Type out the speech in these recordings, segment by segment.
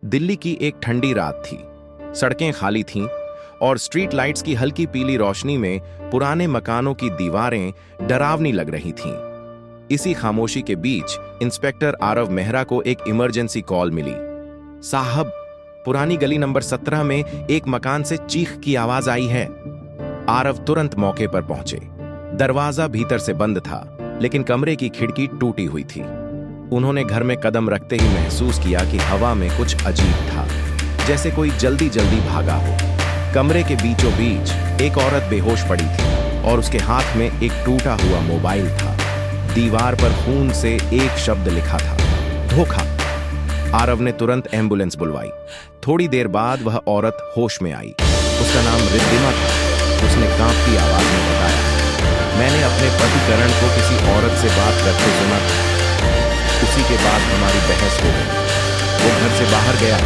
दिल्ली की एक ठंडी रात थी। सड़कें खाली थीं और स्ट्रीट लाइट्स की हल्की पीली रोशनी में पुराने मकानों की दीवारें डरावनी लग रही थीं। इसी खामोशी के बीच इंस्पेक्टर आरव मेहरा को एक इमरजेंसी कॉल मिली। साहब, पुरानी गली नंबर 17 में एक मकान से चीख की आवाज आई है। आरव तुरंत मौके पर पहुंचे। दरवाजा भीतर से बंद था, लेकिन कमरे की खिड़की टूटी हुई थी। उन्होंने घर में कदम रखते ही महसूस किया कि हवा में कुछ अजीब था, जैसे कोई जल्दी जल्दी भागा हो। कमरे के बीचों बीच एक औरत बेहोश पड़ी थी और उसके हाथ में एक टूटा हुआ मोबाइल था। दीवार पर खून से एक शब्द लिखा था, धोखा। आरव ने तुरंत एम्बुलेंस बुलवाई। थोड़ी देर बाद वह औरत होश में आई। उसका नाम रिद्धिमा था। उसने कांपती आवाज में बताया, मैंने अपने पति करण को किसी औरत से बात करते सुना था। उसी के बाद हमारी बहस हो गई। वो घर से बाहर गया,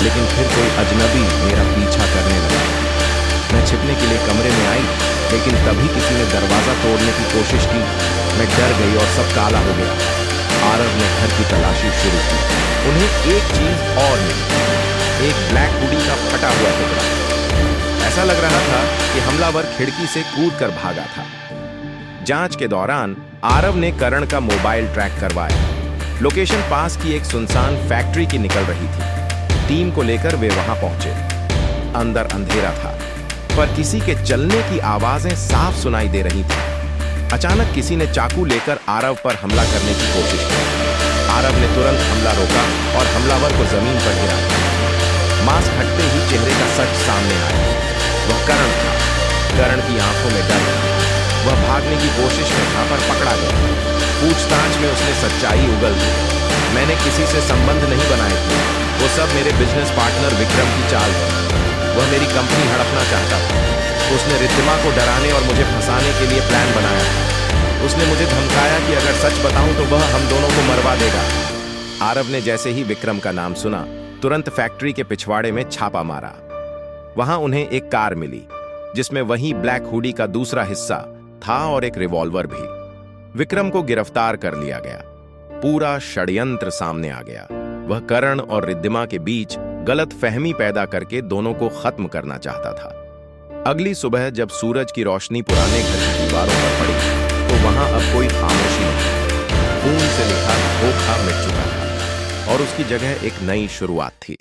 लेकिन फिर कोई अजनबी मेरा पीछा करने लगा। मैं छिपने के लिए कमरे में आई, लेकिन तभी किसी ने दरवाजा तोड़ने की कोशिश की। मैं डर गई और सब काला हो गया। आरव ने घर की तलाशी शुरू की। उन्हें एक चीज और मिली, एक ब्लैक हुडी का फटा हुआ टुकड़ा। ऐसा लग रहा था कि हमलावर खिड़की से कूदकर भागा था। जांच के दौरान आरव ने करण का मोबाइल ट्रैक करवाया। लोकेशन पास की एक सुनसान फैक्ट्री की निकल रही थी। टीम को लेकर वे वहां पहुंचे। अंदर अंधेरा था, पर किसी के चलने की आवाजें साफ सुनाई दे रही थी। अचानक किसी ने चाकू लेकर आरव पर हमला करने की कोशिश की। आरव ने तुरंत हमला रोका और हमलावर को जमीन पर गिरा। मास्क हटते ही चेहरे का सच सामने आया। वह करण था। करण की आंखों में डर था। वह भागने की कोशिश में था, पर पकड़ा गया। पूछताछ में उसने सच्चाई उगल दी। मैंने किसी से संबंध नहीं बनाए थे। वो सब मेरे बिजनेस पार्टनर विक्रम की चाल थी। वह मेरी कंपनी हड़पना चाहता था। उसने रिद्धिमा को डराने और मुझे फंसाने के लिए प्लान बनाया था। उसने मुझे धमकाया कि अगर सच बताऊं तो वह हम दोनों को मरवा देगा। आरव ने जैसे ही विक्रम का नाम सुना, तुरंत फैक्ट्री के पिछवाड़े में छापा मारा। वहां उन्हें एक कार मिली, जिसमें वही ब्लैक हुडी का दूसरा हिस्सा था और एक रिवॉल्वर भी। विक्रम को गिरफ्तार कर लिया गया। पूरा षड्यंत्र सामने आ गया। वह करण और रिद्धिमा के बीच गलत फहमी पैदा करके दोनों को खत्म करना चाहता था। अगली सुबह जब सूरज की रोशनी पुराने घर की दीवारों पर पड़ी, तो वहां अब कोई खामोशी नहीं। खून से लिखा धोखा मिट चुका था और उसकी जगह एक नई शुरुआत थी।